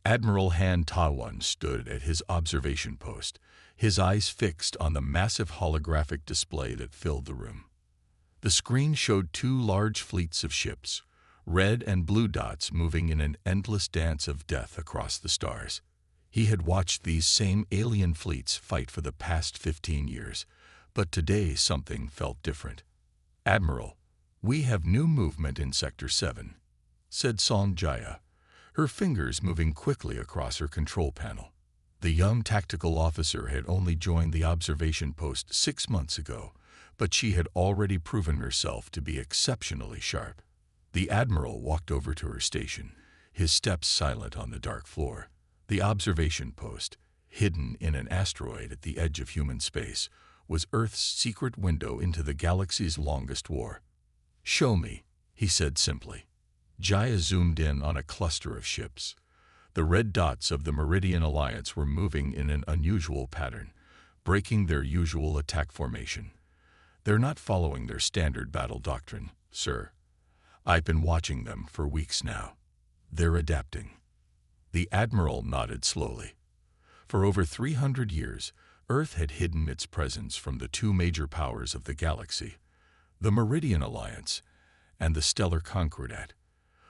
Admiral Han Tawan stood at his observation post, his eyes fixed on the massive holographic display that filled the room. The screen showed two large fleets of ships, red and blue dots moving in an endless dance of death across the stars. He had watched these same alien fleets fight for the past 15 years, but today something felt different. "Admiral, we have new movement in Sector 7, said Jaya, her fingers moving quickly across her control panel. The young tactical officer had only joined the observation post 6 months ago, but she had already proven herself to be exceptionally sharp. The Admiral walked over to her station, his steps silent on the dark floor. The observation post, hidden in an asteroid at the edge of human space, was Earth's secret window into the galaxy's longest war. "Show me," he said simply. Jaya zoomed in on a cluster of ships. The red dots of the Meridian Alliance were moving in an unusual pattern, breaking their usual attack formation. "They're not following their standard battle doctrine, sir. I've been watching them for weeks now. They're adapting." The Admiral nodded slowly. For over 300 years, Earth had hidden its presence from the two major powers of the galaxy, the Meridian Alliance and the Stellar Concordat.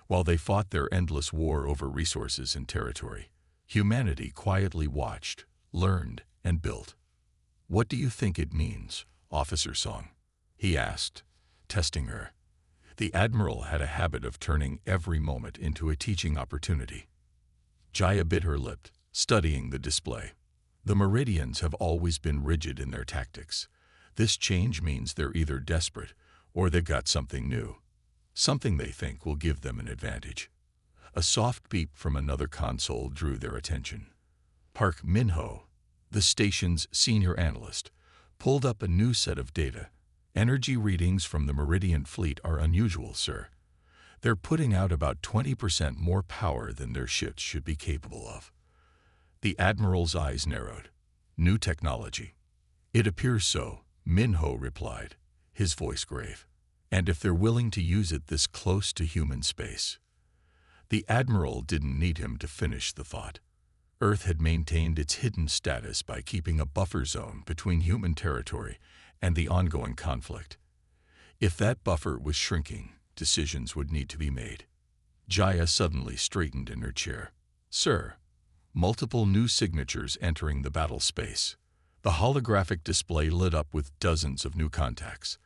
While they fought their endless war over resources and territory, humanity quietly watched, learned, and built. "What do you think it means, Officer Song?" he asked, testing her. The Admiral had a habit of turning every moment into a teaching opportunity. Jaya bit her lip, studying the display. The Meridians have always been rigid in their tactics. This change means they're either desperate or they've got something new, something they think will give them an advantage. A soft beep from another console drew their attention. Park Min-ho, the station's senior analyst, pulled up a new set of data. "Energy readings from the Meridian fleet are unusual, sir. They're putting out about 20% more power than their ships should be capable of." The Admiral's eyes narrowed. "New technology." "It appears so," Min-ho replied, his voice grave. "And if they're willing to use it this close to human space." The Admiral didn't need him to finish the thought. Earth had maintained its hidden status by keeping a buffer zone between human territory and the ongoing conflict. If that buffer was shrinking, decisions would need to be made. Jaya suddenly straightened in her chair. "Sir." Multiple new signatures entering the battle space. The holographic display lit up with dozens of new contacts.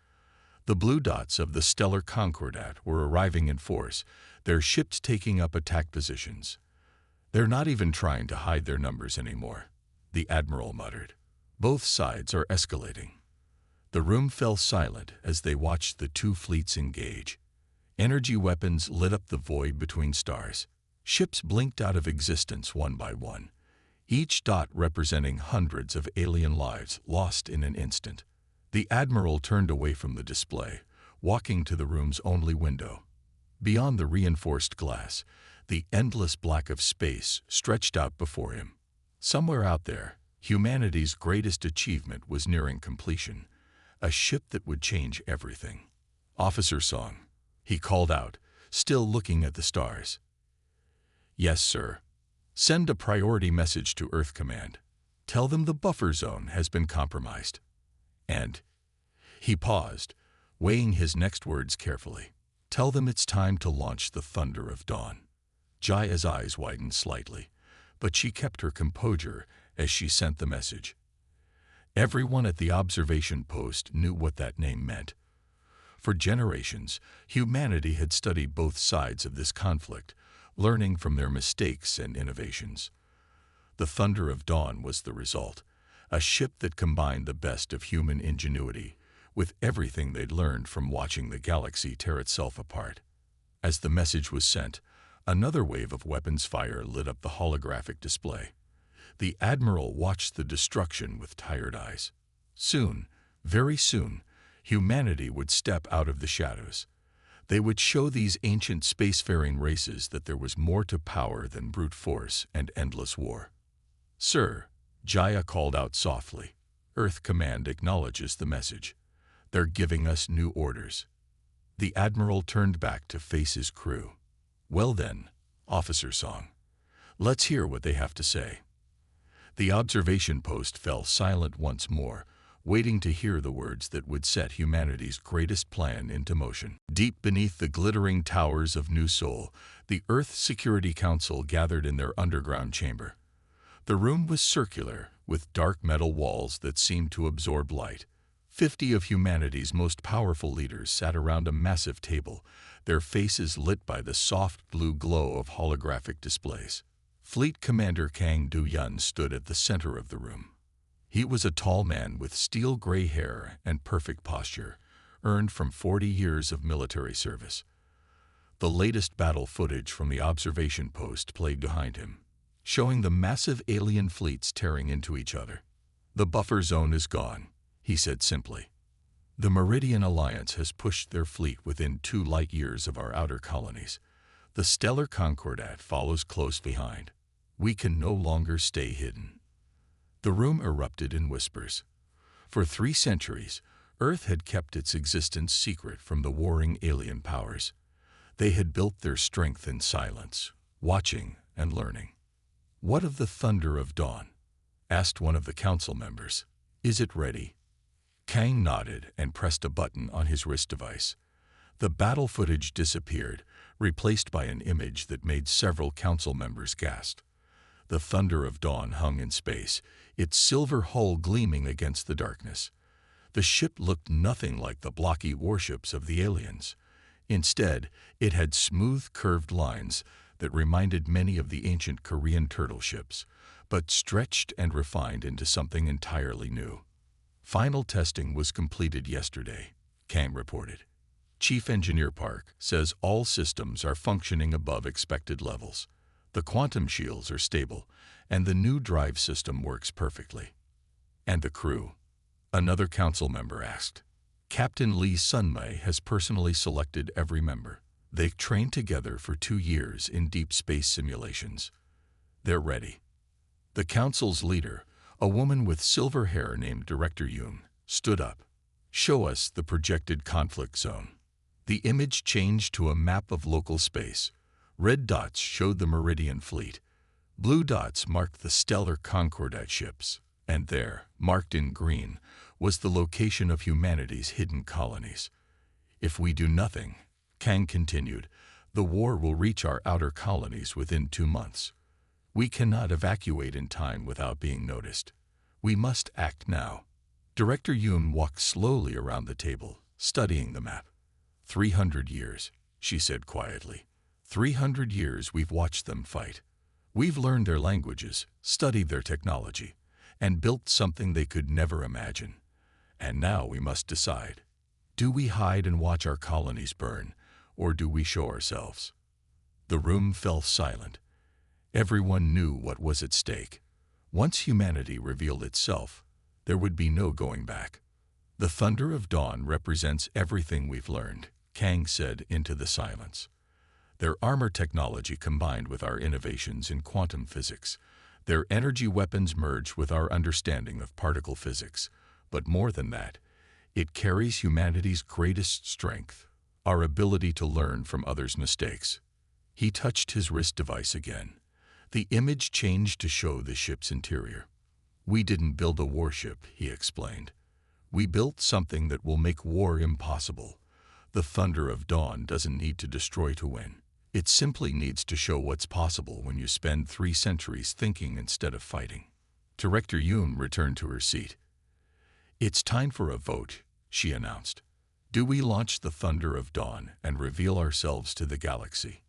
The blue dots of the Stellar Concordat were arriving in force, their ships taking up attack positions. "They're not even trying to hide their numbers anymore," the Admiral muttered. "Both sides are escalating." The room fell silent as they watched the two fleets engage. Energy weapons lit up the void between stars. Ships blinked out of existence one by one, each dot representing hundreds of alien lives lost in an instant. The Admiral turned away from the display, walking to the room's only window. Beyond the reinforced glass, the endless black of space stretched out before him. Somewhere out there, humanity's greatest achievement was nearing completion, a ship that would change everything. "Officer Song," he called out, still looking at the stars. "Yes, sir." "Send a priority message to Earth Command. Tell them the buffer zone has been compromised. And," he paused, weighing his next words carefully, "tell them it's time to launch the Thunder of Dawn." Jaya's eyes widened slightly, but she kept her composure as she sent the message. Everyone at the observation post knew what that name meant. For generations, humanity had studied both sides of this conflict, learning from their mistakes and innovations. The Thunder of Dawn was the result, a ship that combined the best of human ingenuity with everything they'd learned from watching the galaxy tear itself apart. As the message was sent, another wave of weapons fire lit up the holographic display. The Admiral watched the destruction with tired eyes. Soon, very soon, humanity would step out of the shadows. They would show these ancient spacefaring races that there was more to power than brute force and endless war. "Sir," Jaya called out softly, "Earth Command acknowledges the message. They're giving us new orders." The Admiral turned back to face his crew. "Well then, Officer Song, Let's hear what they have to say. The observation post fell silent once more, waiting to hear the words that would set humanity's greatest plan into motion. Deep beneath the glittering towers of New Sol, the Earth Security Council gathered in their underground chamber. The room was circular, with dark metal walls that seemed to absorb light. 50 of humanity's most powerful leaders sat around a massive table, their faces lit by the soft blue glow of holographic displays. Fleet Commander Kang Du-yun stood at the center of the room. He was a tall man with steel-gray hair and perfect posture, earned from 40 years of military service. The latest battle footage from the observation post played behind him, showing the massive alien fleets tearing into each other. "The buffer zone is gone," he said simply. "The Meridian Alliance has pushed their fleet within 2 light years of our outer colonies. The Stellar Concordat follows close behind. We can no longer stay hidden." The room erupted in whispers. For 3 centuries, Earth had kept its existence secret from the warring alien powers. They had built their strength in silence, watching and learning. "What of the Thunder of Dawn?" asked one of the council members. "Is it ready?" Kang nodded and pressed a button on his wrist device. The battle footage disappeared, replaced by an image that made several council members gasp. The Thunder of Dawn hung in space, its silver hull gleaming against the darkness. The ship looked nothing like the blocky warships of the aliens. Instead, it had smooth, curved lines that reminded many of the ancient Korean turtle ships, but stretched and refined into something entirely new. "Final testing was completed yesterday," Kang reported. "Chief Engineer Park says all systems are functioning above expected levels. The quantum shields are stable, and the new drive system works perfectly." "And the crew?" another council member asked. "Captain Lee Sun-mei has personally selected every member. They've trained together for 2 years in deep space simulations. They're ready." The council's leader, a woman with silver hair named Director Yoon, stood up. "Show us the projected conflict zone." The image changed to a map of local space. Red dots showed the Meridian Fleet. Blue dots marked the Stellar Concordat ships. And there, marked in green, was the location of humanity's hidden colonies. "If we do nothing," Kang continued, "the war will reach our outer colonies within 2 months. We cannot evacuate in time without being noticed. We must act now." Director Yoon walked slowly around the table, studying the map. 300 years, she said quietly. 300 years we've watched them fight. We've learned their languages, studied their technology, and built something they could never imagine. And now we must decide. Do we hide and watch our colonies burn, or do we show ourselves? The room fell silent. Everyone knew what was at stake. Once humanity revealed itself, there would be no going back. "The Thunder of Dawn represents everything we've learned," Kang said into the silence. "Their armor technology combined with our innovations in quantum physics. Their energy weapons merged with our understanding of particle physics. But more than that, it carries humanity's greatest strength, our ability to learn from others' mistakes." He touched his wrist device again. The image changed to show the ship's interior. "We didn't build a warship," he explained. "We built something that will make war impossible. The Thunder of Dawn doesn't need to destroy to win. It simply needs to show what's possible when you spend 3 centuries thinking instead of fighting." Director Yoon returned to her seat. "It's time for a vote," she announced. "Do we launch the Thunder of Dawn and reveal ourselves to the galaxy?"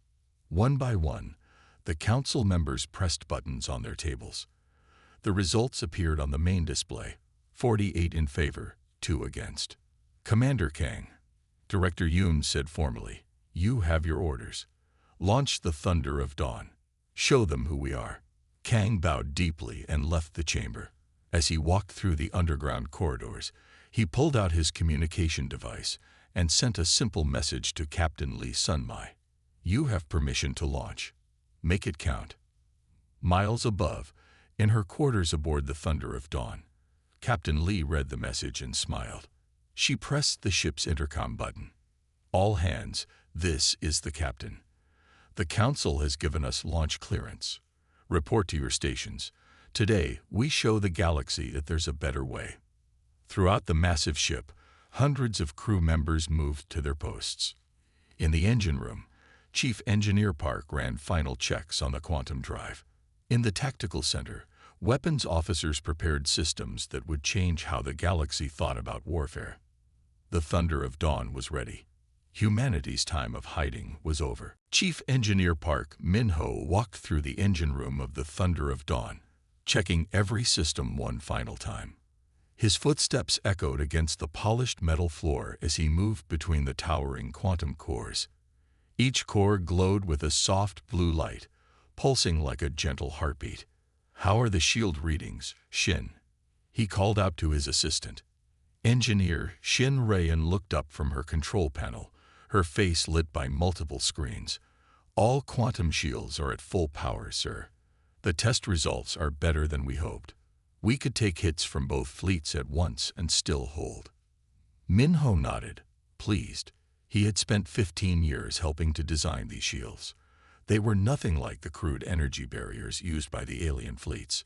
One by one, the council members pressed buttons on their tables. The results appeared on the main display: 48 in favor, 2 against. "Commander Kang," Director Yoon said formally, "you have your orders. Launch the Thunder of Dawn. Show them who we are." Kang bowed deeply and left the chamber. As he walked through the underground corridors, he pulled out his communication device and sent a simple message to Captain Lee Sun-mei. "You have permission to launch. Make it count." Miles above, in her quarters aboard the Thunder of Dawn, Captain Lee read the message and smiled. She pressed the ship's intercom button. "All hands, this is the captain. The Council has given us launch clearance. Report to your stations. Today, we show the galaxy that there's a better way." Throughout the massive ship, hundreds of crew members moved to their posts. In the engine room, Chief Engineer Park ran final checks on the quantum drive. In the tactical center, weapons officers prepared systems that would change how the galaxy thought about warfare. The thunder of dawn was ready. Humanity's time of hiding was over. Chief Engineer Park Min-ho walked through the engine room of the Thunder of Dawn, checking every system one final time. His footsteps echoed against the polished metal floor as he moved between the towering quantum cores. Each core glowed with a soft blue light, pulsing like a gentle heartbeat. "How are the shield readings, Shin?" he called out to his assistant. Engineer Shin Rayan looked up from her control panel, her face lit by multiple screens. "All quantum shields are at full power, sir. The test results are better than we hoped. We could take hits from both fleets at once and still hold." Min-ho nodded, pleased. He had spent 15 years helping to design these shields. They were nothing like the crude energy barriers used by the alien fleets.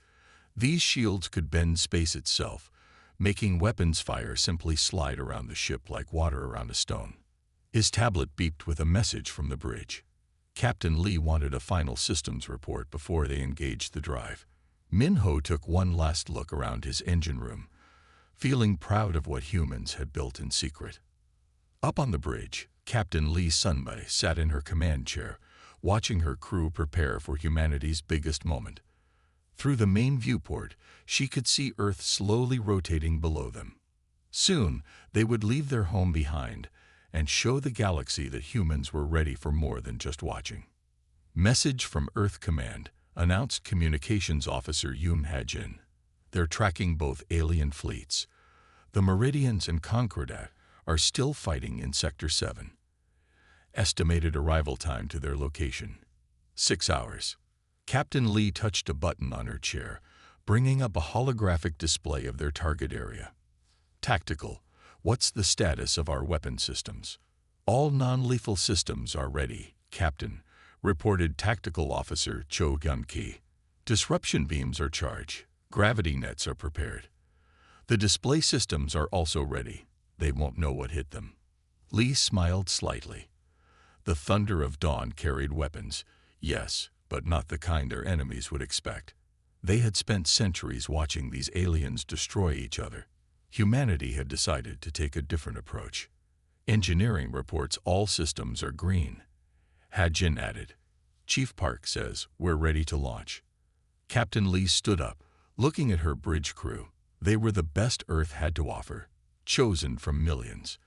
These shields could bend space itself, making weapons fire simply slide around the ship like water around a stone. His tablet beeped with a message from the bridge. Captain Lee wanted a final systems report before they engaged the drive. Min-ho took one last look around his engine room, feeling proud of what humans had built in secret. Up on the bridge, Captain Lee Sunmei sat in her command chair, watching her crew prepare for humanity's biggest moment. Through the main viewport, she could see Earth slowly rotating below them. Soon, they would leave their home behind and show the galaxy that humans were ready for more than just watching. "Message from Earth Command," announced Communications Officer Yoon Ha-jin. "They're tracking both alien fleets. The Meridians and Concordat are still fighting in Sector 7. Estimated arrival time to their location, 6 hours. Captain Lee touched a button on her chair, bringing up a holographic display of their target area. "Tactical, what's the status of our weapon systems?" "All non-lethal systems are ready, Captain," reported Tactical Officer Cho Gun-ki. "Disruption beams are charged. Gravity nets are prepared. The display systems are also ready. They won't know what hit them." Lee smiled slightly. The Thunder of Dawn carried weapons, yes, but not the kind their enemies would expect. They had spent centuries watching these aliens destroy each other. Humanity had decided to take a different approach. "Engineering reports all systems are green," Ha-jin added. "Chief Park says we're ready to launch." Captain Lee stood up, looking at her bridge crew. They were the best Earth had to offer, chosen from millions.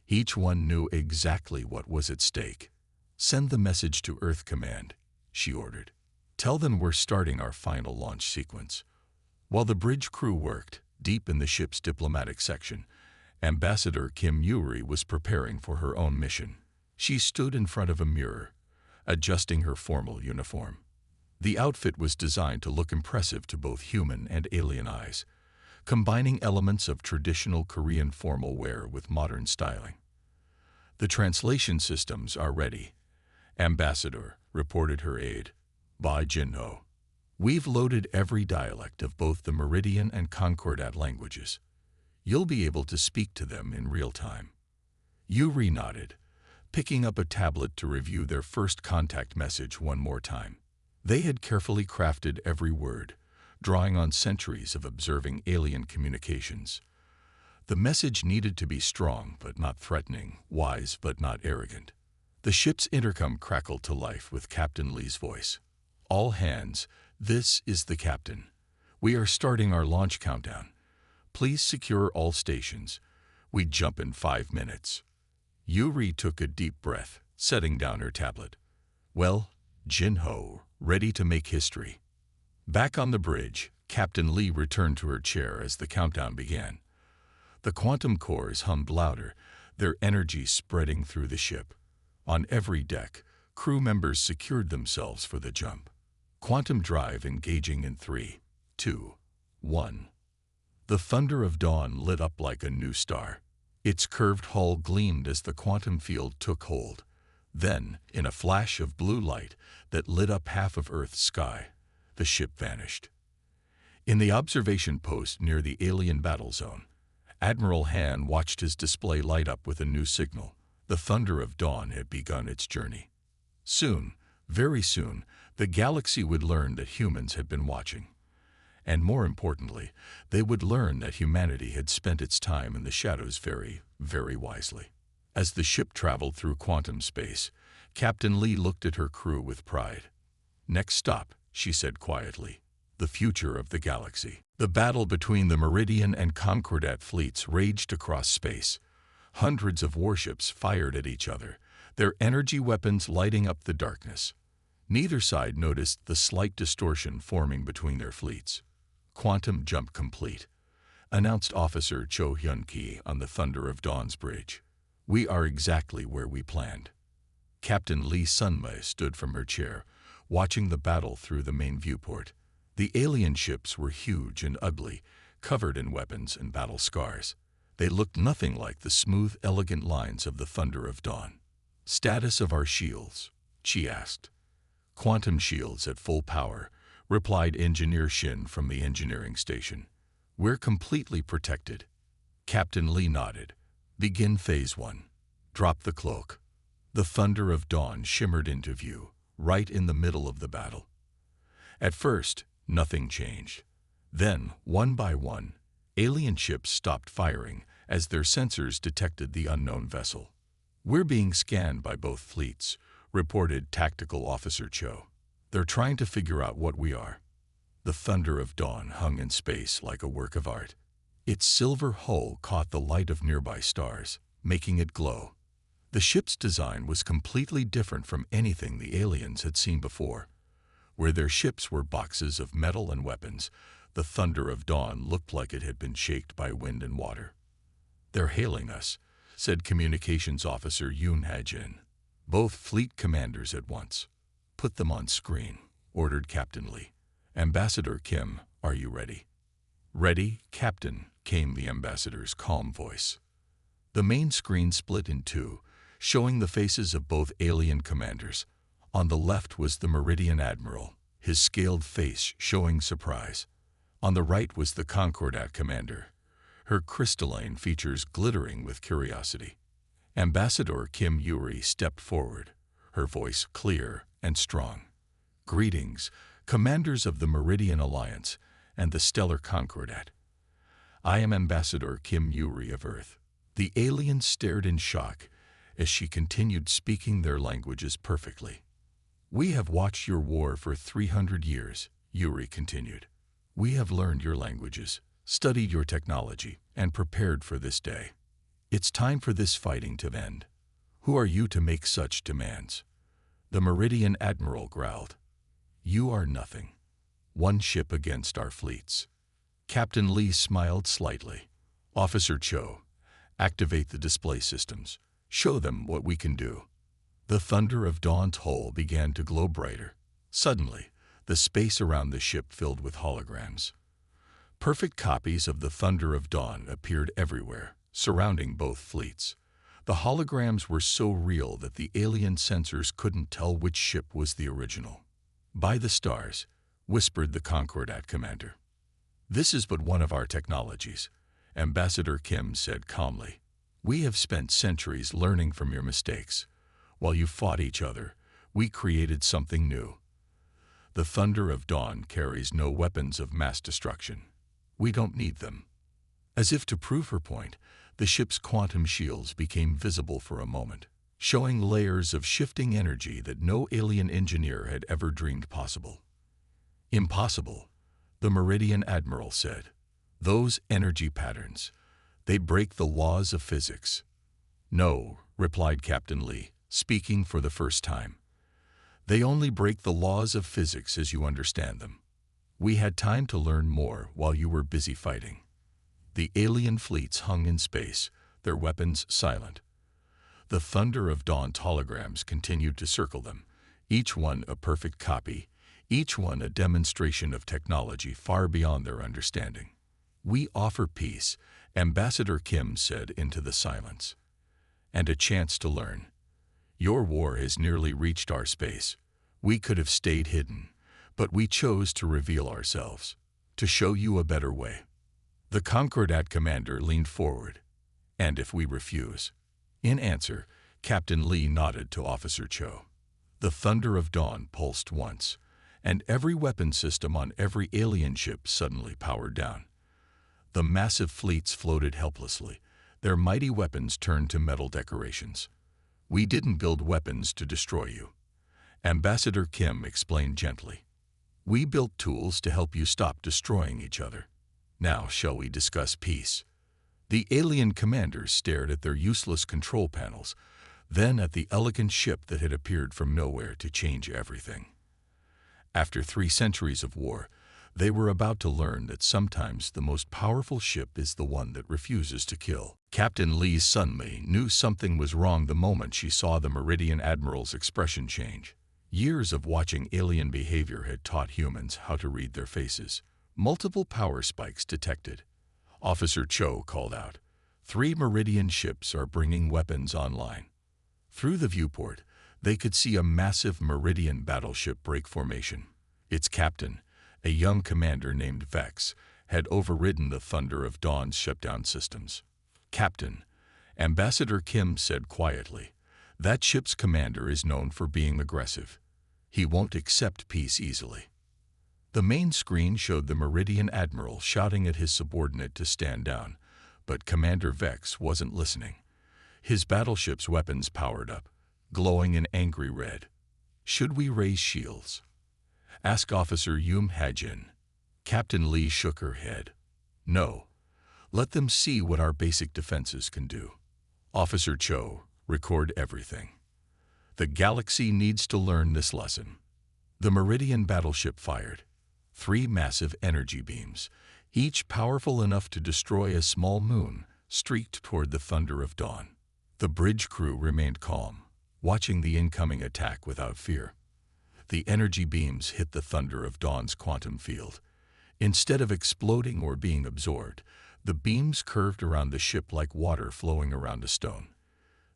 Each one knew exactly what was at stake. "Send the message to Earth Command," she ordered. "Tell them we're starting our final launch sequence." While the bridge crew worked, deep in the ship's diplomatic section, Ambassador Kim Yuri was preparing for her own mission. She stood in front of a mirror, adjusting her formal uniform. The outfit was designed to look impressive to both human and alien eyes, combining elements of traditional Korean formal wear with modern styling. "The translation systems are ready," Ambassador reported her aide, Ba Jin-ho. "We've loaded every dialect of both the Meridian and Concordat languages. You'll be able to speak to them in real time." Yuri nodded, picking up a tablet to review their first contact message one more time. They had carefully crafted every word, drawing on centuries of observing alien communications. The message needed to be strong but not threatening, wise but not arrogant. The ship's intercom crackled to life with Captain Lee's voice. "All hands, this is the captain. We are starting our launch countdown. Please secure all stations. We jump in 5 minutes." Yuri took a deep breath, setting down her tablet. "Well, Jin-ho, ready to make history." Back on the bridge, Captain Lee returned to her chair as the countdown began. The quantum cores hummed louder, their energy spreading through the ship. On every deck, crew members secured themselves for the jump. Quantum drive engaging in 3, 2, 1. The Thunder of Dawn lit up like a new star. Its curved hull gleamed as the quantum field took hold. Then, in a flash of blue light that lit up half of Earth's sky, The ship vanished. In the observation post near the alien battle zone, Admiral Han watched his display light up with a new signal. The Thunder of Dawn had begun its journey. Soon, very soon, the galaxy would learn that humans had been watching. And more importantly, they would learn that humanity had spent its time in the shadows very, very wisely. As the ship traveled through quantum space, Captain Lee looked at her crew with pride. "Next stop," she said quietly, "the future of the galaxy." The battle between the Meridian and Concordat fleets raged across space. Hundreds of warships fired at each other, their energy weapons lighting up the darkness. Neither side noticed the slight distortion forming between their fleets. "Quantum jump complete," announced Officer Cho Hyun-ki on the Thunder of Dawn's bridge. "We are exactly where we planned." Captain Lee Sun-mei stood from her chair, watching the battle through the main viewport. The alien ships were huge and ugly, covered in weapons and battle scars. They looked nothing like the smooth, elegant lines of the Thunder of Dawn. "Status of our shields?" she asked. "Quantum shields at full power," replied Engineer Shin from the engineering station. "We're completely protected." Captain Lee nodded. "Begin Phase 1. Drop the cloak." The Thunder of Dawn shimmered into view, right in the middle of the battle. At first, nothing changed. Then, one by one, alien ships stopped firing as their sensors detected the unknown vessel. "We're being scanned by both fleets," reported Tactical Officer Cho. "They're trying to figure out what we are." The Thunder of Dawn hung in space like a work of art. Its silver hull caught the light of nearby stars, making it glow. The ship's design was completely different from anything the aliens had seen before. Where their ships were boxes of metal and weapons, the Thunder of Dawn looked like it had been shaped by wind and water. "They're hailing us," said Communications Officer Yoon Ha-jin. Both fleet commanders at once. "Put them on screen," ordered Captain Lee. "Ambassador Kim, are you ready?" "Ready, Captain," came the ambassador's calm voice. The main screen split in two, showing the faces of both alien commanders. On the left was the Meridian Admiral, his scaled face showing surprise. On the right was the Concordat commander, her crystalline features glittering with curiosity. Ambassador Kim Yuri stepped forward, her voice clear and strong. "Greetings, commanders of the Meridian Alliance and the Stellar Concordat. I am Ambassador Kim Yuri of Earth." The aliens stared in shock as she continued speaking their languages perfectly. "We have watched your war for 300 years, Yuri continued. "We have learned your languages, studied your technology, and prepared for this day. It's time for this fighting to end. Who are you to make such demands?" The Meridian Admiral growled. "You are nothing. One ship against our fleets." Captain Lee smiled slightly. "Officer Cho, activate the display systems. Show them what we can do." The Thunder of Dawn's hull began to glow brighter. Suddenly, the space around the ship filled with holograms. Perfect copies of the Thunder of Dawn appeared everywhere, surrounding both fleets. The holograms were so real that the alien sensors couldn't tell which ship was the original. "By the stars," whispered the Concordat commander. "This is but one of our technologies," Ambassador Kim said calmly. "We have spent centuries learning from your mistakes. While you fought each other, we created something new. The Thunder of Dawn carries no weapons of mass destruction. We don't need them." As if to prove her point, the ship's quantum shields became visible for a moment, showing layers of shifting energy that no alien engineer had ever dreamed possible. "Impossible," the Meridian Admiral said. "Those energy patterns, they break the laws of physics." "No," replied Captain Lee, speaking for the first time. "They only break the laws of physics as you understand them. We had time to learn more while you were busy fighting." The alien fleets hung in space, their weapons silent. The Thunder of Dawn's holograms continued to circle them, each one a perfect copy, each one a demonstration of technology far beyond their understanding. "We offer peace," Ambassador Kim said into the silence, "and a chance to learn. Your war has nearly reached our space. We could have stayed hidden, But we chose to reveal ourselves, to show you a better way. The Concordat commander leaned forward. And if we refuse? In answer, Captain Lee nodded to Officer Cho. The thunder of dawn pulsed once, and every weapon system on every alien ship suddenly powered down. The massive fleets floated helplessly, their mighty weapons turned to metal decorations. We didn't build weapons to destroy you, Ambassador Kim explained gently. We built tools to help you stop destroying each other. Now shall we discuss peace? The alien commanders stared at their useless control panels, then at the elegant ship that had appeared from nowhere to change everything. After 3 centuries of war, they were about to learn that sometimes the most powerful ship is the one that refuses to kill. Captain Lee suddenly knew something was wrong the moment she saw the Meridian Admiral's expression change. Years of watching alien behavior had taught humans how to read their faces. Multiple power spikes detected. Officer Cho called out, 3 Meridian ships are bringing weapons online. Through the viewport, they could see a massive Meridian battleship break formation. Its captain, a young commander named Vex, had overridden the thunder of Dawn's shutdown systems. Captain, Ambassador Kim said quietly, that ship's commander is known for being aggressive. He won't accept peace easily. The main screen showed the Meridian Admiral shouting at his subordinate to stand down, but Commander Vex wasn't listening. His battleship's weapons powered up, glowing in angry red. Should we raise shields? Asked Officer Yoon Ha-jin. Captain Lee shook her head. No. Let them see what our basic defenses can do. Officer Cho, record everything. The galaxy needs to learn this lesson. The Meridian battleship fired 3 massive energy beams, each powerful enough to destroy a small moon, streaked toward the thunder of dawn. The bridge crew remained calm, watching the incoming attack without fear. The energy beams hit the thunder of dawn's quantum field. Instead of exploding or being absorbed, the beams curved around the ship like water flowing around a stone.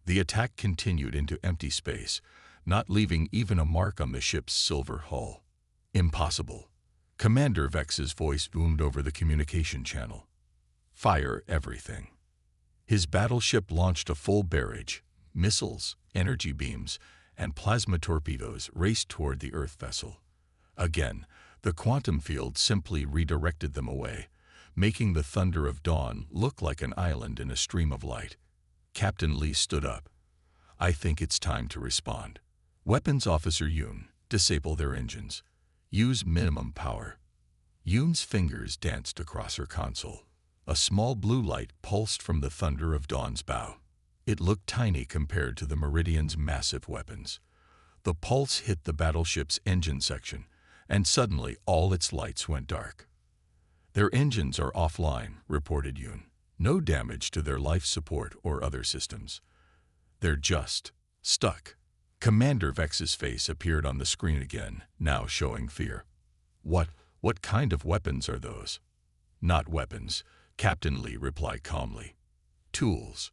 The attack continued into empty space, not leaving even a mark on the ship's silver hull. Impossible. Commander Vex's voice boomed over the communication channel. Fire everything. His battleship launched a full barrage. Missiles, energy beams, and plasma torpedoes raced toward the Earth vessel. Again, the quantum field simply redirected them away, making the thunder of dawn look like an island in a stream of light. Captain Lee stood up. I think it's time to respond. Weapons Officer Yoon, disable their engines. Use minimum power. Yoon's fingers danced across her console. A small blue light pulsed from the thunder of dawn's bow. It looked tiny compared to the Meridian's massive weapons. The pulse hit the battleship's engine section, and suddenly all its lights went dark. Their engines are offline, reported Yoon. No damage to their life support or other systems. They're just stuck. Commander Vex's face appeared on the screen again, now showing fear. What kind of weapons are those? Not weapons, Captain Lee replied calmly. Tools.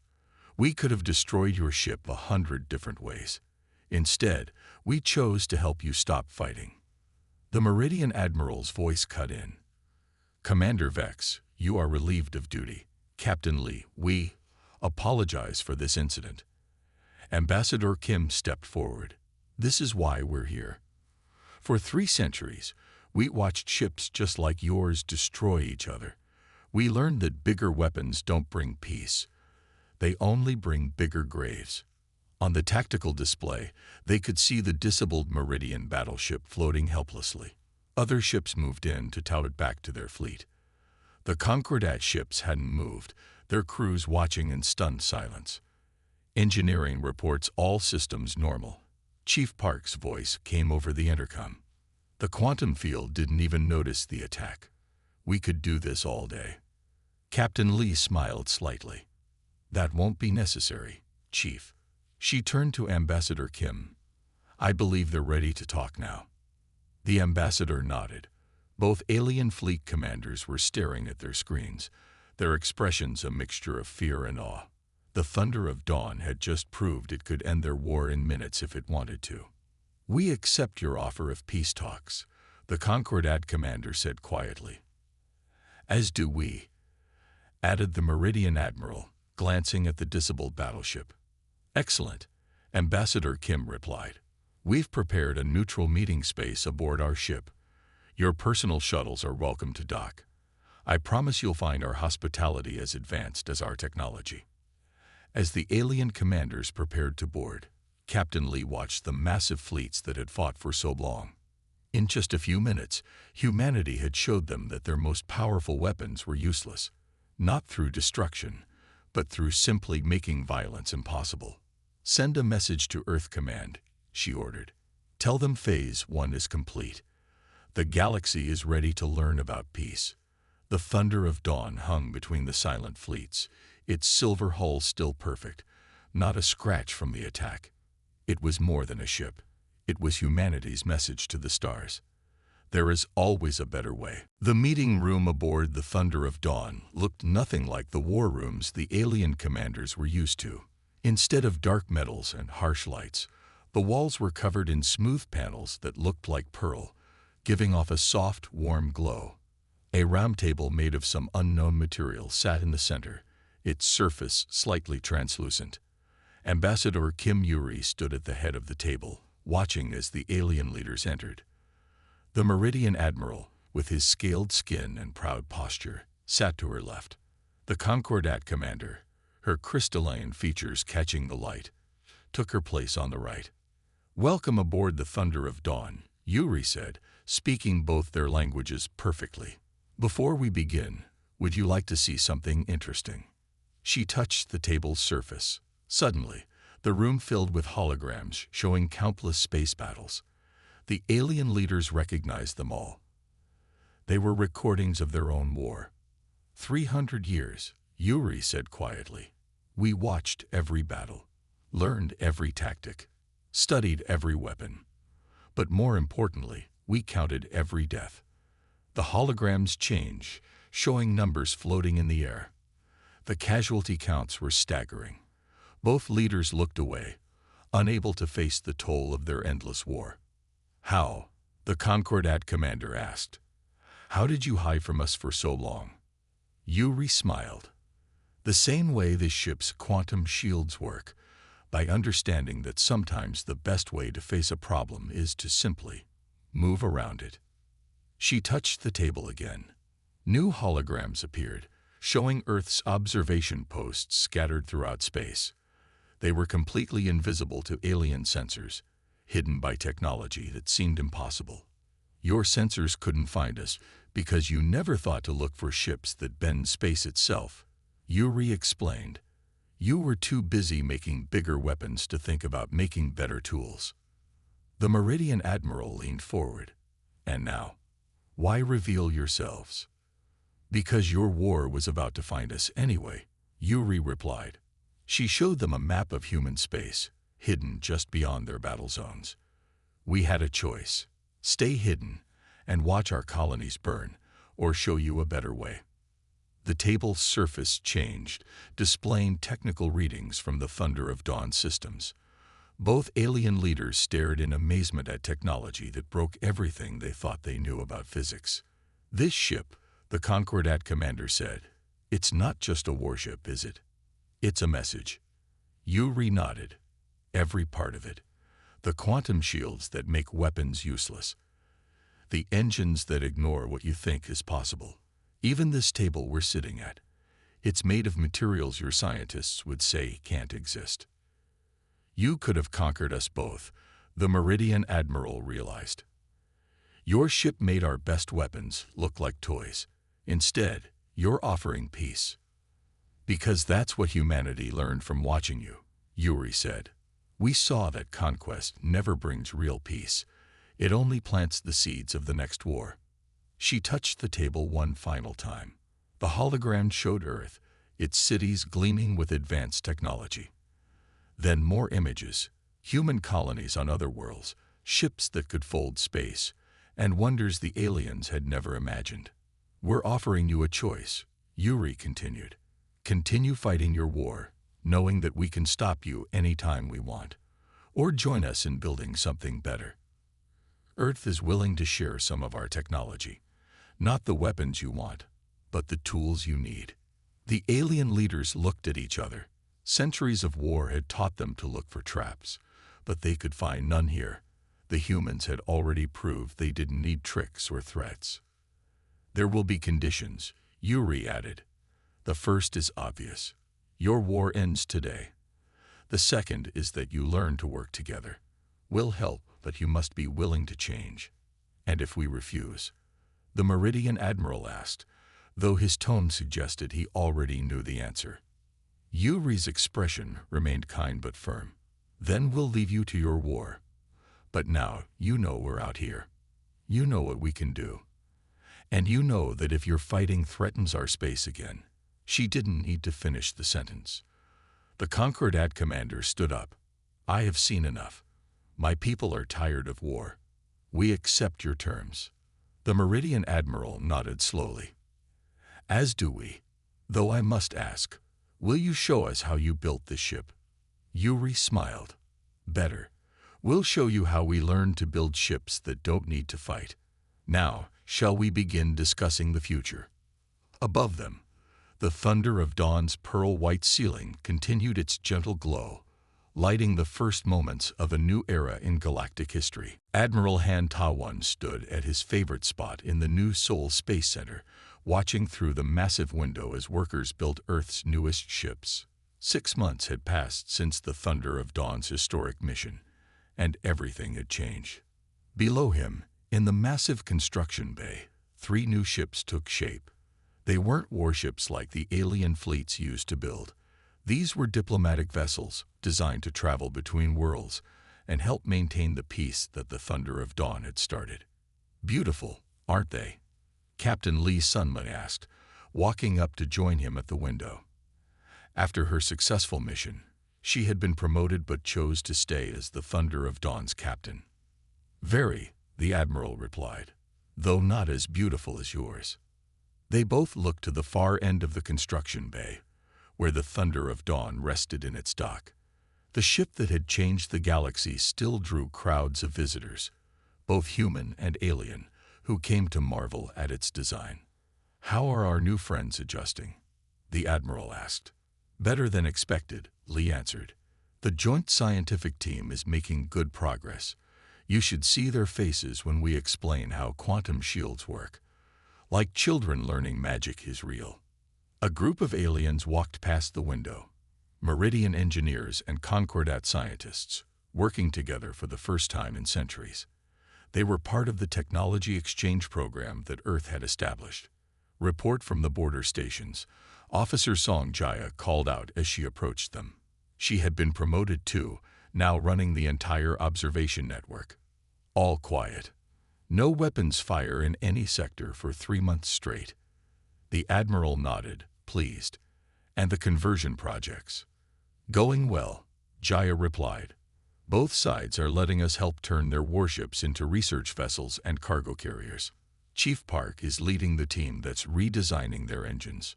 We could have destroyed your ship 100 different ways. Instead, we chose to help you stop fighting. The Meridian Admiral's voice cut in. Commander Vex, you are relieved of duty. Captain Lee, we apologize for this incident. Ambassador Kim stepped forward. This is why we're here. For 3 centuries, we watched ships just like yours destroy each other. We learned that bigger weapons don't bring peace. They only bring bigger graves. On the tactical display, they could see the disabled Meridian battleship floating helplessly. Other ships moved in to tow it back to their fleet. The Concordat ships hadn't moved, their crews watching in stunned silence. Engineering reports all systems normal. Chief Park's voice came over the intercom. The quantum field didn't even notice the attack. We could do this all day. Captain Lee smiled slightly. That won't be necessary, Chief. She turned to Ambassador Kim. I believe they're ready to talk now. The ambassador nodded. Both alien fleet commanders were staring at their screens, their expressions a mixture of fear and awe. The thunder of dawn had just proved it could end their war in minutes if it wanted to. We accept your offer of peace talks. the Concordat commander said quietly. As do we, added the Meridian admiral, glancing at the disabled battleship. Excellent, Ambassador Kim replied. We've prepared a neutral meeting space aboard our ship. Your personal shuttles are welcome to dock. I promise you'll find our hospitality as advanced as our technology. As the alien commanders prepared to board, Captain Lee watched the massive fleets that had fought for so long. In just a few minutes, humanity had showed them that their most powerful weapons were useless, not through destruction, but through simply making violence impossible. Send a message to Earth Command, she ordered. Tell them Phase 1 is complete. The galaxy is ready to learn about peace. The thunder of dawn hung between the silent fleets, its silver hull still perfect, not a scratch from the attack. It was more than a ship. It was humanity's message to the stars. There is always a better way. The meeting room aboard the Thunder of Dawn looked nothing like the war rooms the alien commanders were used to. Instead of dark metals and harsh lights, the walls were covered in smooth panels that looked like pearl, giving off a soft, warm glow. A round table made of some unknown material sat in the center, its surface slightly translucent. Ambassador Kim Yuri stood at the head of the table, watching as the alien leaders entered. The Meridian Admiral, with his scaled skin and proud posture, sat to her left. The Concordat commander, her crystalline features catching the light, took her place on the right. Welcome aboard the Thunder of Dawn, Yuri said, speaking both their languages perfectly. Before we begin, would you like to see something interesting? She touched the table's surface. Suddenly, the room filled with holograms showing countless space battles. The alien leaders recognized them all. They were recordings of their own war. 300 years, Yuri said quietly. We watched every battle, learned every tactic, studied every weapon. But more importantly, we counted every death. The holograms changed, showing numbers floating in the air. The casualty counts were staggering. Both leaders looked away, unable to face the toll of their endless war. How? The Concordat commander asked. How did you hide from us for so long? Yuri smiled. The same way the ship's quantum shields work, by understanding that sometimes the best way to face a problem is to simply move around it. She touched the table again. New holograms appeared, showing Earth's observation posts scattered throughout space. They were completely invisible to alien sensors, hidden by technology that seemed impossible. Your sensors couldn't find us because you never thought to look for ships that bend space itself, Yuri explained. You were too busy making bigger weapons to think about making better tools. The Meridian Admiral leaned forward. And now, why reveal yourselves? Because your war was about to find us anyway, Yuri replied. She showed them a map of human space, hidden just beyond their battle zones. We had a choice. Stay hidden and watch our colonies burn, or show you a better way. The table's surface changed, displaying technical readings from the Thunder of Dawn systems. Both alien leaders stared in amazement at technology that broke everything they thought they knew about physics. This ship, the Concordat commander said, it's not just a warship, is it? It's a message. Yuri nodded. Every part of it. The quantum shields that make weapons useless. The engines that ignore what you think is possible. Even this table we're sitting at. It's made of materials your scientists would say can't exist. You could have conquered us both, the Meridian Admiral realized. Your ship made our best weapons look like toys. Instead, you're offering peace. Because that's what humanity learned from watching you, Yuri said. We saw that conquest never brings real peace. It only plants the seeds of the next war. She touched the table one final time. The hologram showed Earth, its cities gleaming with advanced technology. Then more images, human colonies on other worlds, ships that could fold space, and wonders the aliens had never imagined. We're offering you a choice, Yuri continued. Continue fighting your war, knowing that we can stop you anytime we want, or join us in building something better. Earth is willing to share some of our technology. Not the weapons you want, but the tools you need. The alien leaders looked at each other. Centuries of war had taught them to look for traps, but they could find none here. The humans had already proved they didn't need tricks or threats. There will be conditions, Yuri added. The first is obvious. Your war ends today. The second is that you learn to work together. We'll help, but you must be willing to change. And if we refuse? The Meridian Admiral asked, though his tone suggested he already knew the answer. Yuri's expression remained kind but firm. Then we'll leave you to your war. But now you know we're out here. You know what we can do. And you know that if your fighting threatens our space again. She didn't need to finish the sentence. The Concordat commander stood up. I have seen enough. My people are tired of war. We accept your terms. The Meridian Admiral nodded slowly. As do we. Though I must ask, will you show us how you built this ship? Yuri smiled. Better. We'll show you how we learn to build ships that don't need to fight. Now, shall we begin discussing the future? Above them, the thunder of dawn's pearl-white ceiling continued its gentle glow, lighting the first moments of a new era in galactic history. Admiral Han Tawan stood at his favorite spot in the new Seoul Space Center, watching through the massive window as workers built Earth's newest ships. 6 months had passed since the thunder of dawn's historic mission, and everything had changed. Below him, in the massive construction bay, 3 new ships took shape. They weren't warships like the alien fleets used to build. These were diplomatic vessels designed to travel between worlds and help maintain the peace that the thunder of dawn had started. Beautiful, aren't they? Captain Lee Sunman asked, walking up to join him at the window. After her successful mission, she had been promoted but chose to stay as the Thunder of Dawn's captain. Very, the Admiral replied, though not as beautiful as yours. They both looked to the far end of the construction bay, where the Thunder of Dawn rested in its dock. The ship that had changed the galaxy still drew crowds of visitors, both human and alien, who came to marvel at its design. How are our new friends adjusting? The Admiral asked. Better than expected, Lee answered. The joint scientific team is making good progress. You should see their faces when we explain how quantum shields work. Like children learning magic is real. A group of aliens walked past the window. Meridian engineers and Concordat scientists, working together for the first time in centuries. They were part of the technology exchange program that Earth had established. Report from the border stations. Officer Song Jaya called out as she approached them. She had been promoted too, now running the entire observation network. All quiet. No weapons fire in any sector for 3 months straight. The Admiral nodded, pleased. And the conversion projects? Going well, Jaya replied. Both sides are letting us help turn their warships into research vessels and cargo carriers. Chief Park is leading the team that's redesigning their engines.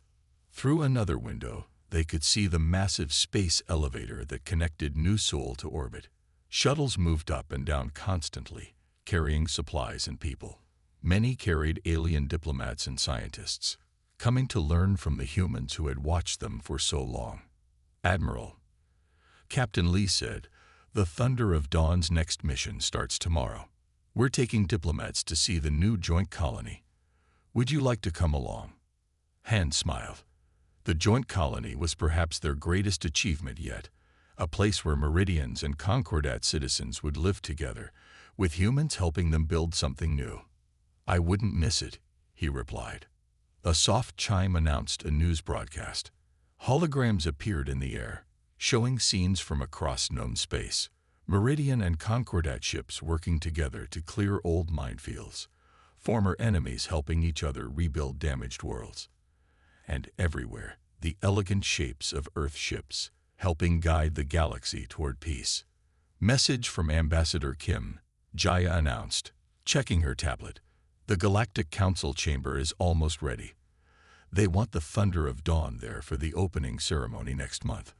Through another window, they could see the massive space elevator that connected New Seoul to orbit. Shuttles moved up and down constantly, carrying supplies and people. Many carried alien diplomats and scientists, coming to learn from the humans who had watched them for so long. Admiral, Captain Lee said, the Thunder of Dawn's next mission starts tomorrow. We're taking diplomats to see the new joint colony. Would you like to come along? Han smiled. The joint colony was perhaps their greatest achievement yet, a place where Meridians and Concordat citizens would live together, with humans helping them build something new. I wouldn't miss it, he replied. A soft chime announced a news broadcast. Holograms appeared in the air, showing scenes from across known space. Meridian and Concordat ships working together to clear old minefields, former enemies helping each other rebuild damaged worlds. And everywhere, the elegant shapes of Earth ships, helping guide the galaxy toward peace. Message from Ambassador Kim, Jaya announced, checking her tablet. The Galactic Council chamber is almost ready. They want the Thunder of Dawn there for the opening ceremony next month.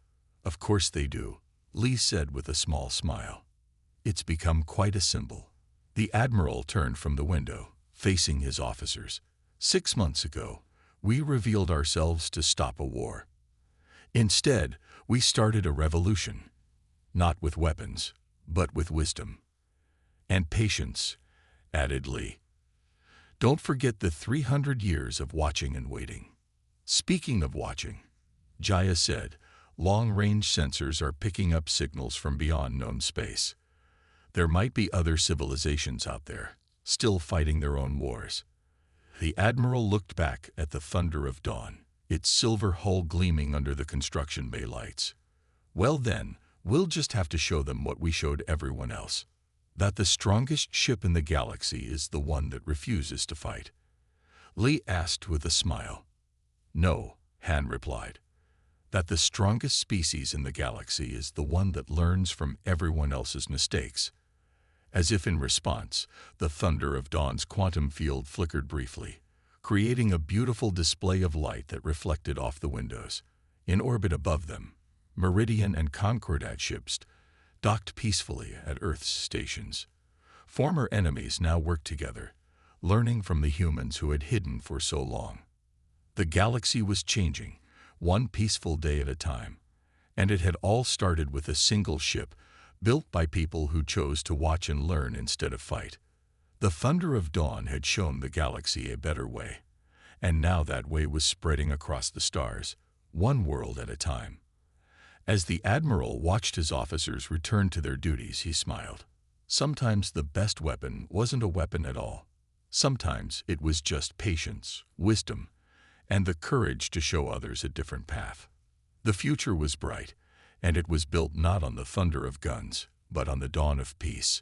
Of course they do, Lee said with a small smile. It's become quite a symbol. The admiral turned from the window, facing his officers. 6 months ago, we revealed ourselves to stop a war. Instead, we started a revolution, not with weapons, but with wisdom. And patience, added Lee. Don't forget the 300 years of watching and waiting. Speaking of watching, Jaya said, long-range sensors are picking up signals from beyond known space. There might be other civilizations out there, still fighting their own wars. The admiral looked back at the thunder of dawn, its silver hull gleaming under the construction bay lights. Well then, we'll just have to show them what we showed everyone else. That the strongest ship in the galaxy is the one that refuses to fight. Lee asked with a smile. No, Han replied. That the strongest species in the galaxy is the one that learns from everyone else's mistakes. As if in response, the thunder of dawn's quantum field flickered briefly, creating a beautiful display of light that reflected off the windows. In orbit above them, Meridian and Concordat ships docked peacefully at Earth's stations. Former enemies now worked together, learning from the humans who had hidden for so long. The galaxy was changing, one peaceful day at a time, and it had all started with a single ship built by people who chose to watch and learn instead of fight. The thunder of dawn had shown the galaxy a better way, and now that way was spreading across the stars, one world at a time. As the admiral watched his officers return to their duties, he smiled. Sometimes the best weapon wasn't a weapon at all. Sometimes it was just patience, wisdom, and the courage to show others a different path. The future was bright, and it was built not on the thunder of guns, but on the dawn of peace.